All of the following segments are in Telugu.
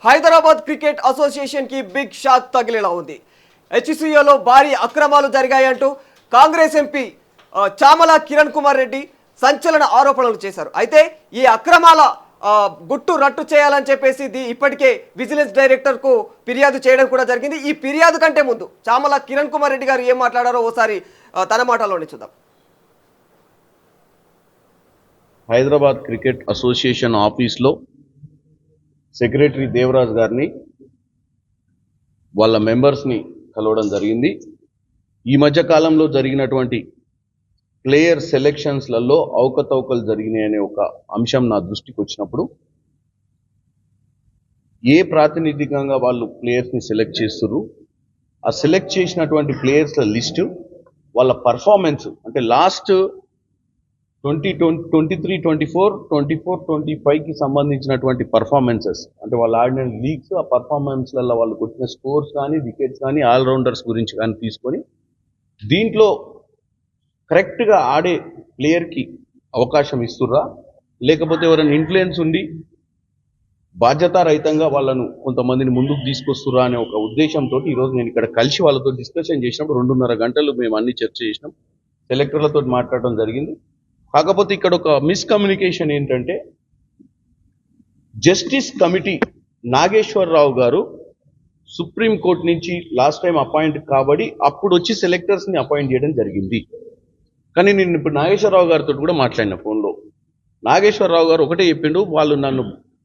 హైదరాబాద్ క్రికెట్ అసోసియేషన్ కి బిగ్ షాక్ తగిలేలా ఉంది. హెచ్సిఏలో భారీ అక్రమాలు జరిగాయంటూ కాంగ్రెస్ ఎంపీ చామల కిరణ్ కుమార్ రెడ్డి సంచలన ఆరోపణలు చేశారు. అయితే ఈ అక్రమాల గుట్టు రట్టు చేయాలని చెప్పేసి ఇప్పటికే విజిలెన్స్ డైరెక్టర్ కు ఫిర్యాదు చేయడం కూడా జరిగింది. ఈ ఫిర్యాదు కంటే ముందు చామల కిరణ్ కుమార్ రెడ్డి గారు ఏం మాట్లాడారో ఓసారి తన మాటల్లోనే చూద్దాం. హైదరాబాద్ క్రికెట్ అసోసియేషన్ ఆఫీస్లో సెక్రటరీ దేవరాజ్ గారిని వాళ్ళ మెంబర్స్ని కలవడం జరిగింది. ఈ మధ్య కాలంలో జరిగినటువంటి ప్లేయర్ సెలెక్షన్స్లలో అవకతవకలు జరిగినాయి అనే ఒక అంశం నా దృష్టికి వచ్చినప్పుడు ఏ ప్రాతినిధికంగా వాళ్ళు ప్లేయర్స్ని సెలెక్ట్ చేస్తున్నారు, ఆ సెలెక్ట్ చేసినటువంటి ప్లేయర్స్ల లిస్టు, వాళ్ళ పర్ఫార్మెన్స్ అంటే లాస్ట్ 2023-24, 24-25కి సంబంధించినటువంటి పర్ఫార్మెన్సెస్ అంటే వాళ్ళు ఆడిన లీగ్స్, ఆ పర్ఫార్మెన్స్లలో వాళ్ళు కొట్టిన స్కోర్స్ కానీ, వికెట్స్ కానీ, ఆల్రౌండర్స్ గురించి కానీ తీసుకొని దీంట్లో కరెక్ట్గా ఆడే ప్లేయర్కి అవకాశం ఇస్తుర్రా, లేకపోతే ఎవరైనా ఇన్ఫ్లుయెన్స్ ఉండి బాధ్యతారహితంగా వాళ్ళను కొంతమందిని ముందుకు తీసుకొస్తుర్రా అనే ఒక ఉద్దేశంతో ఈరోజు నేను ఇక్కడ కలిసి వాళ్ళతో డిస్కషన్ చేసినప్పుడు 2.5 గంటలు మేము అన్ని చర్చ చేసినాం, సెలెక్టర్లతో మాట్లాడడం జరిగింది. కాకపోతే ఇక్కడ ఒక మిస్కమ్యూనికేషన్ ఏంటంటే, జస్టిస్ కమిటీ నాగేశ్వరరావు గారు సుప్రీంకోర్టు నుంచి లాస్ట్ టైం అపాయింట్ కాబడి అప్పుడు వచ్చి సెలెక్టర్స్ని అపాయింట్ చేయడం జరిగింది. కానీ నేను ఇప్పుడు నాగేశ్వరరావు గారితో కూడా మాట్లాడిన ఫోన్లో. నాగేశ్వరరావు గారు ఒకటే చెప్పిండు,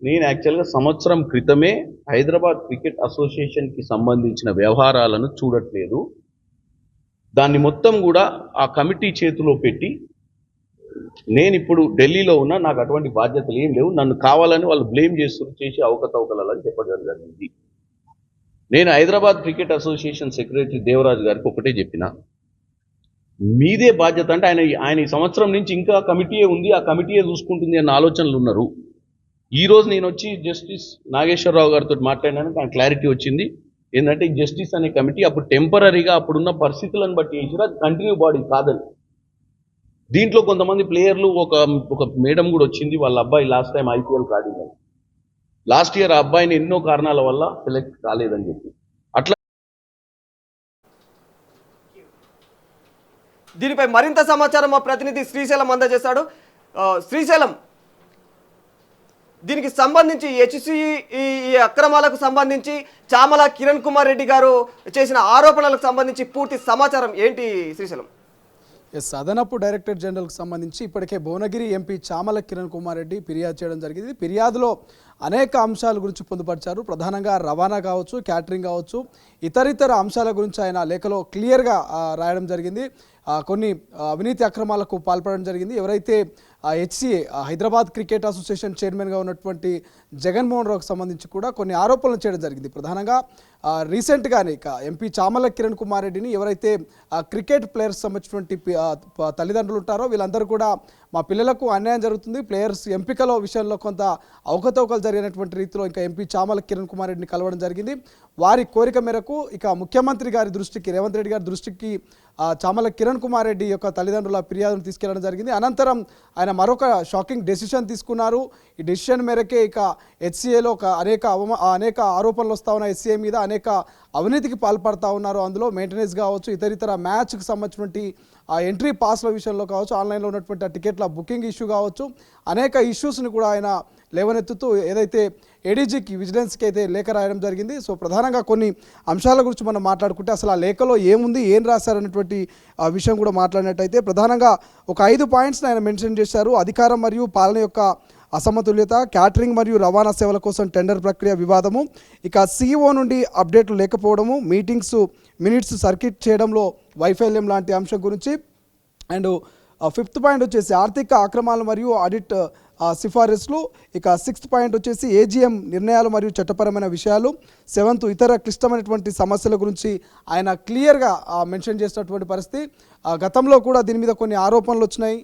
నేను యాక్చువల్గా సంవత్సరం క్రితమే హైదరాబాద్ క్రికెట్ అసోసియేషన్కి సంబంధించిన వ్యవహారాలను చూడట్లేదు, దాన్ని మొత్తం కూడా ఆ కమిటీ చేతిలో పెట్టి నేను ఇప్పుడు ఢిల్లీలో ఉన్నా, నాకు అటువంటి బాధ్యతలు ఏం లేవు, నన్ను కావాలని వాళ్ళు బ్లేమ్ చేసి అవకతవకలని చెప్పడం జరిగింది. నేను Hyderabad cricket association secretary Devaraj గారికి ఒకటే చెప్పిన, మీదే బాధ్యత అంటే ఆయన ఈ సంవత్సరం నుంచి ఇంకా కమిటీయే ఉంది, ఆ కమిటీయే చూసుకుంటుంది అన్న ఆలోచనలు ఉన్నారు. ఈరోజు నేను వచ్చి జస్టిస్ నాగేశ్వరరావు గారితో మాట్లాడినాను, ఆయన క్లారిటీ వచ్చింది ఏంటంటే జస్టిస్ అనే కమిటీ అప్పుడు టెంపరీగా అప్పుడున్న పరిస్థితులను బట్టి వేసినా కంటిన్యూ బాడీ కాదని. దీంట్లో కొంతమంది ప్లేయర్లు ఒక మేడం కూడా వచ్చింది, వాళ్ళ అబ్బాయి లాస్ట్ టైం IPL ఆడింది, లాస్ట్ ఇయర్ ఆ అబ్బాయిని ఎన్నో కారణాల వల్ల సెలెక్ట్ కాలేదని చెప్పి అట్లా. దీనిపై మరింత సమాచారం మా ప్రతినిధి శ్రీశైలం అందజేశాడు. శ్రీశైలం, దీనికి సంబంధించి ఈ అక్రమాలకు సంబంధించి చామల కిరణ్ కుమార్ రెడ్డి గారు చేసిన ఆరోపణలకు సంబంధించి పూర్తి సమాచారం ఏంటి శ్రీశైలం? అదనపు డైరెక్టర్ జనరల్కి సంబంధించి ఇప్పటికే భువనగిరి ఎంపీ చామల కిరణ్ కుమార్ రెడ్డి ఫిర్యాదు చేయడం జరిగింది. ఫిర్యాదులో అనేక అంశాల గురించి పొందుపరిచారు. ప్రధానంగా రవాణా కావచ్చు, క్యాటరింగ్ కావచ్చు, ఇతరితర అంశాల గురించి ఆయన లేఖలో క్లియర్గా రాయడం జరిగింది. కొన్ని అవినీతి అక్రమాలకు పాల్పడడం జరిగింది. ఎవరైతే HCA హైదరాబాద్ క్రికెట్ అసోసియేషన్ చైర్మన్గా ఉన్నటువంటి జగన్మోహన్ రావుకు సంబంధించి కూడా కొన్ని ఆరోపణలు చేయడం జరిగింది. ప్రధానంగా రీసెంట్గానే ఎంపీ చామల కిరణ్ కుమార్ రెడ్డిని ఎవరైతే క్రికెట్ ప్లేయర్స్ సంబంధించినటువంటి తల్లిదండ్రులు ఉంటారో వీళ్ళందరూ కూడా మా పిల్లలకు అన్యాయం జరుగుతుంది, ప్లేయర్స్ ఎంపికలో విషయంలో కొంత అవకతవకలు జరిగినటువంటి రీతిలో ఇంకా ఎంపీ చామల కిరణ్ కుమార్ రెడ్డిని కలవడం జరిగింది. వారి కోరిక మేరకు ఇక ముఖ్యమంత్రి గారి దృష్టికి, రేవంత్ రెడ్డి గారి దృష్టికి చామల కిరణ్ కుమార్ రెడ్డి యొక్క తల్లిదండ్రుల ఫిర్యాదును తీసుకెళ్లడం జరిగింది. అనంతరం ఆయన మరొక షాకింగ్ డెసిషన్ తీసుకున్నారు. ఈ డెసిషన్ మేరకే ఇక HCAలో అనేక ఆరోపణలు వస్తూ ఉన్న HCA మీద అనేక అవినీతికి పాల్పడుతూ ఉన్నారు. అందులో మెయింటెనెన్స్ కావచ్చు, ఇతరితర మ్యాచ్కి సంబంధించినటువంటి ఆ ఎంట్రీ పాస్ల విషయంలో కావచ్చు, ఆన్లైన్లో ఉన్నటువంటి ఆ టికెట్ల బుకింగ్ ఇష్యూ కావచ్చు, అనేక ఇష్యూస్ని కూడా ఆయన లేవనెత్తుతూ ఏదైతే ADGకి విజిలెన్స్కి అయితే లేఖ రాయడం జరిగింది. సో ప్రధానంగా కొన్ని అంశాల గురించి మనం మాట్లాడుకుంటే అసలు ఆ లేఖలో ఏముంది, ఏం రాశారనేటువంటి ఆ విషయం కూడా మాట్లాడినట్టయితే ప్రధానంగా ఒక 5 పాయింట్స్ని ఆయన మెన్షన్ చేశారు. అధికారం మరియు పాలన యొక్క అసమతుల్యత, క్యాటరింగ్ మరియు రవాణా సేవల కోసం టెండర్ ప్రక్రియ వివాదము, ఇక CEO నుండి అప్డేట్లు లేకపోవడము, మినిట్స్ సర్కిట్ చేయడంలో వైఫల్యం లాంటి అంశం గురించి. అండ్ 5th పాయింట్ వచ్చేసి ఆర్థిక అక్రమాలు మరియు ఆడిట్ సిఫారసులు. ఇక 6th పాయింట్ వచ్చేసి AGM నిర్ణయాలు మరియు చట్టపరమైన విషయాలు. 7th ఇతర క్లిష్టమైనటువంటి సమస్యల గురించి ఆయన క్లియర్గా మెన్షన్ చేసినటువంటి పరిస్థితి. గతంలో కూడా దీని మీద కొన్ని ఆరోపణలు వచ్చినాయి,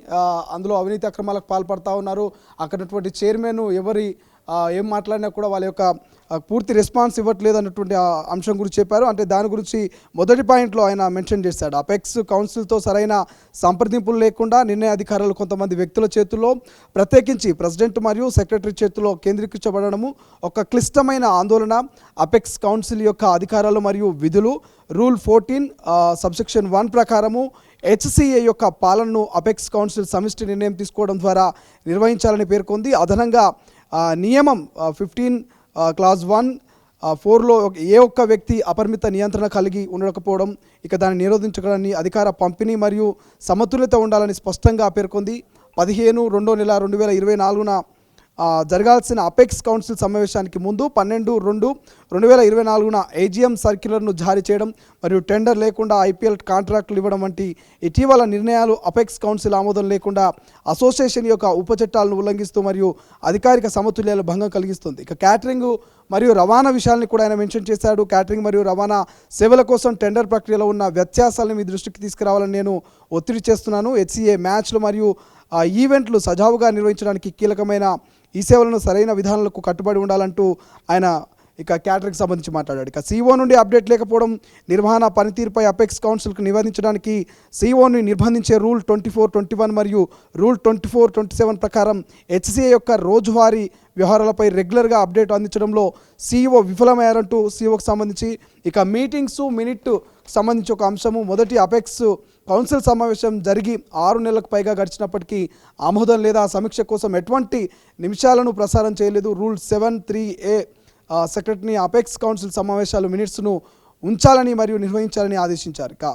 అందులో అవినీతి అక్రమాలకు పాల్పడుతూ ఉన్నారు, అక్కడటువంటి చైర్మన్ ఎవరి ఏం మాట్లాడినా కూడా వాళ్ళ యొక్క పూర్తి రెస్పాన్స్ ఇవ్వట్లేదు అన్నటువంటి అంశం గురించి చెప్పారు. అంటే దాని గురించి మొదటి పాయింట్లో ఆయన మెన్షన్ చేశాడు. అపెక్స్ కౌన్సిల్తో సరైన సంప్రదింపులు లేకుండా నిర్ణయ అధికారాలు కొంతమంది వ్యక్తుల చేతుల్లో, ప్రత్యేకించి ప్రెసిడెంట్ మరియు సెక్రటరీ చేతుల్లో కేంద్రీకరించబడము ఒక క్లిష్టమైన ఆందోళన. అపెక్స్ కౌన్సిల్ యొక్క అధికారాలు మరియు విధులు రూల్ 14 సబ్సెక్షన్ 1 ప్రకారము హెచ్సిఏ యొక్క పాలనను అపెక్స్ కౌన్సిల్ సమిష్టి నిర్ణయం తీసుకోవడం ద్వారా నిర్వహించాలని పేర్కొంది. అదనంగా నియమం 15 క్లాజ్ 1 4లో ఏ ఒక్క వ్యక్తి అపరిమిత నియంత్రణ కలిగి ఉండకపోవడం, ఇక దాన్ని నిరోధించడాన్ని అధికార పంపిణీ మరియు సమతుల్యత ఉండాలని స్పష్టంగా పేర్కొంది. 15/2/2024న జరగాల్సిన అపెక్స్ కౌన్సిల్ సమావేశానికి ముందు 12/2/2024న ఏజీఎం సర్క్యులర్ను జారీ చేయడం మరియు టెండర్ లేకుండా ఐపీఎల్ కాంట్రాక్టులు ఇవ్వడం వంటి ఇటీవల నిర్ణయాలు అపెక్స్ కౌన్సిల్ ఆమోదం లేకుండా అసోసియేషన్ యొక్క ఉపచట్టాలను ఉల్లంఘిస్తూ మరియు అధికారిక సమతుల్యాలు భంగం కలిగిస్తుంది. ఇక క్యాటరింగ్ మరియు రవాణా విషయాన్ని కూడా ఆయన మెన్షన్ చేశాడు. క్యాటరింగ్ మరియు రవాణా సేవల కోసం టెండర్ ప్రక్రియలో ఉన్న వ్యత్యాసాలను మీ దృష్టికి తీసుకురావాలని నేను ఒత్తిడి చేస్తున్నాను. హెచ్సిఏ మ్యాచ్లు మరియు ఈవెంట్లు సజావుగా నిర్వహించడానికి కీలకమైన ఈ సేవలను సరైన విధానాలకు కట్టుబడి ఉండాలంటూ ఆయన ఇక క్యాటరింగ్ సంబంధించి మాట్లాడాడు. ఇక సీఓ నుండి అప్డేట్ లేకపోవడం, నిర్వహణ పనితీరుపై అపెక్స్ కౌన్సిల్కు నివేదించడానికి సీఓని నిర్బంధించే రూల్ 24/21 మరియు రూల్ 24/27 ప్రకారం హెచ్సిఏ యొక్క రోజువారీ వ్యవహారాలపై రెగ్యులర్గా అప్డేట్ అందించడంలో సీఈఓ విఫలమయ్యారంటూ సీఈఓకి సంబంధించి ఇక మీటింగ్స్ మినిట్ సంబంధించి ఒక అంశము. మొదటి అపెక్స్ కౌన్సిల్ సమావేశం జరిగి 6 నెలలకు పైగా గడిచినప్పటికీ ఆమోదం లేదా సమీక్ష కోసం ఎటువంటి నిమిషాలను ప్రసారం చేయలేదు. రూల్ 7(3)A సెక్రటరీని అపెక్స్ కౌన్సిల్ సమావేశాలు మినిట్స్ను ఉంచాలని మరియు నిర్వహించాలని ఆదేశించారు. ఇక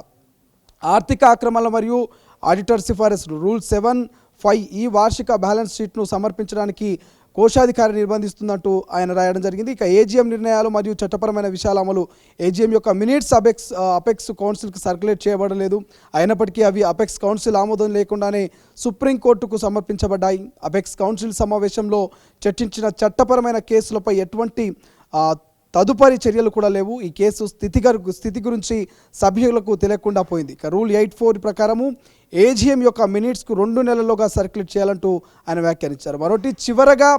ఆర్థిక అక్రమాల మరియు ఆడిటర్ సిఫారసులు రూల్ 7(5) ఈ వార్షిక బ్యాలెన్స్ షీట్ను సమర్పించడానికి కోశాధికారి నిర్బంధిస్తుందంటూ ఆయన రాయడం జరిగింది. ఇక ఏజీఎం నిర్ణయాలు మరియు చట్టపరమైన విషయాల అమలు ఏజీఎం యొక్క మినిట్స్ అపెక్స్ కౌన్సిల్కి సర్క్యులేట్ చేయబడలేదు. అయినప్పటికీ అవి అపెక్స్ కౌన్సిల్ ఆమోదం లేకుండానే సుప్రీంకోర్టుకు సమర్పించబడ్డాయి. అపెక్స్ కౌన్సిల్ సమావేశంలో చర్చించిన చట్టపరమైన కేసులపై ఎటువంటి తదుపరి చర్యలు కూడా లేవు. ఈ కేసు స్థితి గురించి సభ్యులకు తెలియకుండా పోయింది. ఇక రూల్ 8(4) ప్రకారము ఏజీఎం యొక్క మినిట్స్కు 2 నెలల్లోగా సర్క్యులేట్ చేయాలంటూ ఆయన వ్యాఖ్యానించారు. మరొకటి చివరగా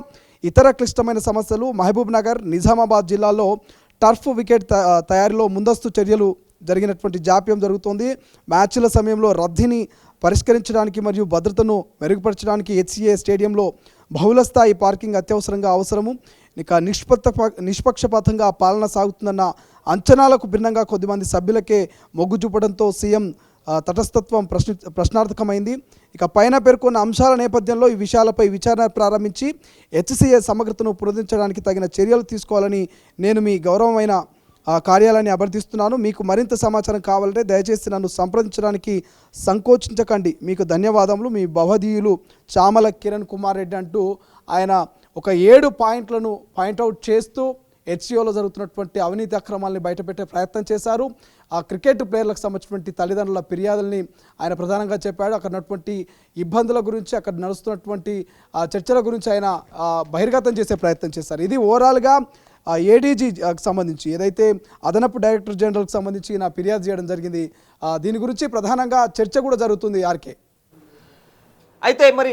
ఇతర క్లిష్టమైన సమస్యలు మహబూబ్ నగర్, నిజామాబాద్ జిల్లాలో టర్ఫ్ వికెట్ తయారీలో ముందస్తు చర్యలు జరిగినటువంటి జాప్యం జరుగుతోంది. మ్యాచ్ల సమయంలో రద్దీని పరిష్కరించడానికి మరియు భద్రతను మెరుగుపరచడానికి హెచ్సిఏ స్టేడియంలో బహుళస్థాయి పార్కింగ్ అత్యవసరంగా అవసరము. ఇక నిష్పక్షపాతంగా పాలన సాగుతుందన్న అంచనాలకు భిన్నంగా కొద్దిమంది సభ్యులకే మొగ్గు చూపడంతో సీఎం తటస్థత్వం ప్రశ్నార్థకమైంది. ఇక పైన పేర్కొన్న అంశాల నేపథ్యంలో ఈ విషయాలపై విచారణ ప్రారంభించి హెచ్సిఏ సమగ్రతను పునరుద్ధరించడానికి తగిన చర్యలు తీసుకోవాలని నేను మీ గౌరవమైన కార్యాలయాన్ని అభ్యర్థిస్తున్నాను. మీకు మరింత సమాచారం కావాలంటే దయచేసి నన్ను సంప్రదించడానికి సంకోచించకండి. మీకు ధన్యవాదములు. మీ భవధీయులు చామల కిరణ్ కుమార్ రెడ్డి అంటూ ఆయన ఒక 7 పాయింట్లను పాయింట్అవుట్ చేస్తూ హెచ్సిఓలో జరుగుతున్నటువంటి అవినీతి అక్రమాలని బయటపెట్టే ప్రయత్నం చేశారు. ఆ క్రికెట్ ప్లేయర్లకు సంబంధించినటువంటి తల్లిదండ్రుల ఫిర్యాదుల్ని ఆయన ప్రధానంగా చెప్పాడు. అక్కడ ఉన్నటువంటి ఇబ్బందుల గురించి, అక్కడ నడుస్తున్నటువంటి చర్చల గురించి ఆయన బహిర్గతం చేసే ప్రయత్నం చేశారు. ఇది ఓవరాల్గా ఏడీజీకి సంబంధించి ఏదైతే అదనపు డైరెక్టర్ జనరల్కి సంబంధించి నా ఫిర్యాదు చేయడం జరిగింది. దీని గురించి ప్రధానంగా చర్చ కూడా జరుగుతుంది. ఆర్కే అయితే మరి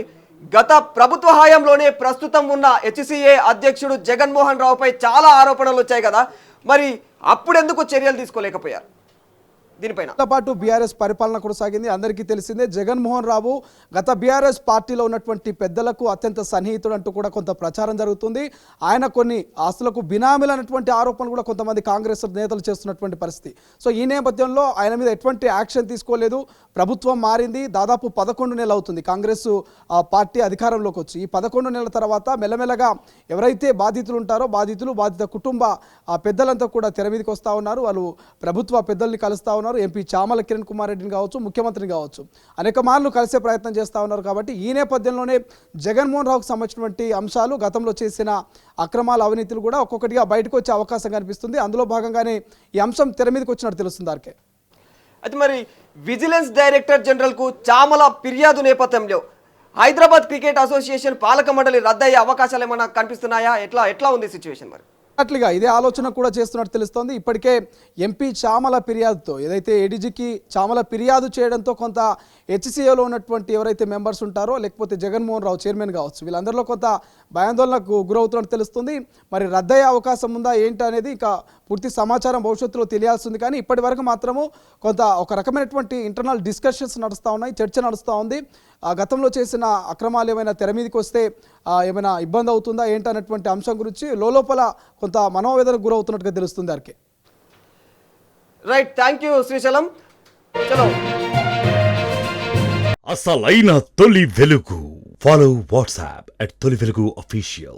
గత ప్రభుత్వ హయాంలోనే ప్రస్తుతం ఉన్న హెచ్సిఏ అధ్యక్షుడు జగన్మోహన్ రావుపై చాలా ఆరోపణలు వచ్చాయి కదా, మరి అప్పుడెందుకు చర్యలు తీసుకోలేకపోయారు? దీనిపైన పాటు బీఆర్ఎస్ పరిపాలన కొనసాగింది. అందరికీ తెలిసిందే జగన్మోహన్ రావు గత బీఆర్ఎస్ పార్టీలో ఉన్నటువంటి పెద్దలకు అత్యంత సన్నిహితుడు అంటూ కూడా కొంత ప్రచారం జరుగుతుంది. ఆయన కొన్ని ఆస్తులకు బినామీలు అనేటువంటి ఆరోపణలు కూడా కొంతమంది కాంగ్రెస్ నేతలు చేస్తున్నటువంటి పరిస్థితి. సో ఈ నేపథ్యంలో ఆయన మీద ఎటువంటి యాక్షన్ తీసుకోలేదు. ప్రభుత్వం మారింది, దాదాపు 11 నెలలు అవుతుంది కాంగ్రెస్ పార్టీ అధికారంలోకి వచ్చి. ఈ 11 నెలల తర్వాత మెల్లమెల్లగా ఎవరైతే బాధితులు ఉంటారో బాధిత కుటుంబ పెద్దలంతా కూడా తెర మీదకి వస్తూ ఉన్నారు. వాళ్ళు ప్రభుత్వ పెద్దల్ని కలుస్తూ ఉన్నారు. ఎంపీ చామల కిరణ్ కుమార్ రెడ్డిని కావచ్చు, ముఖ్యమంత్రిని కావచ్చు, అనేక మార్లు కలిసే ప్రయత్నం చేస్తూ ఉన్నారు. కాబట్టి ఈ నేపథ్యంలోనే జగన్మోహన్ రావుకు సంబంధించినటువంటి అంశాలు, గతంలో చేసిన అక్రమాల అవినీతులు కూడా ఒక్కొక్కటిగా బయటకు వచ్చే అవకాశం కనిపిస్తుంది. అందులో భాగంగానే ఈ అంశం తెర మీదకి వచ్చినట్టు తెలుస్తుంది. ఆర్కే అయితే మరి విజిలెన్స్ డైరెక్టర్ జనరల్కు చామల ఫిర్యాదు నేపథ్యంలో హైదరాబాద్ క్రికెట్ అసోసియేషన్ పాలక మండలి రద్దయ్యే అవకాశాలు ఏమైనా కనిపిస్తున్నాయా? ఎట్లా ఉంది సిచ్యువేషన్? మరి అట్లుగా ఇదే ఆలోచన కూడా చేస్తున్నట్టు తెలుస్తోంది. ఇప్పటికే ఎంపీ చామల ఫిర్యాదుతో ఏదైతే ఏడీజీకి చామల ఫిర్యాదు చేయడంతో కొంత హెచ్సిఏలో ఉన్నటువంటి ఎవరైతే మెంబర్స్ ఉంటారో లేకపోతే జగన్మోహన్ రావు చైర్మన్ కావచ్చు వీళ్ళందరిలో కొంత భయాందోళనకు గురవుతున్నట్టు తెలుస్తుంది. మరి రద్దయ్యే అవకాశం ఉందా ఏంటి అనేది ఇంకా పూర్తి సమాచారం భవిష్యత్తులో తెలియాల్సింది. కానీ ఇప్పటి వరకు మాత్రము కొంత ఒక రకమైనటువంటి ఇంటర్నల్ డిస్కషన్స్ నడుస్తూ ఉన్నాయి, చర్చ నడుస్తూ ఉంది. గతంలో చేసిన అక్రమాలు ఏమైనా తెర మీదకి వస్తే ఏమైనా ఇబ్బంది అవుతుందా ఏంటి అన్నటువంటి అంశం గురించి లోపల కొంత మనోవేదనకు గురవుతున్నట్టుగా తెలుస్తుంది. RK right, thank you Srisailam. చలో అసలైన తొలి వెలుగు. ఫాలో వాట్సాప్ @తొలి వెలుగు అఫీషియల్.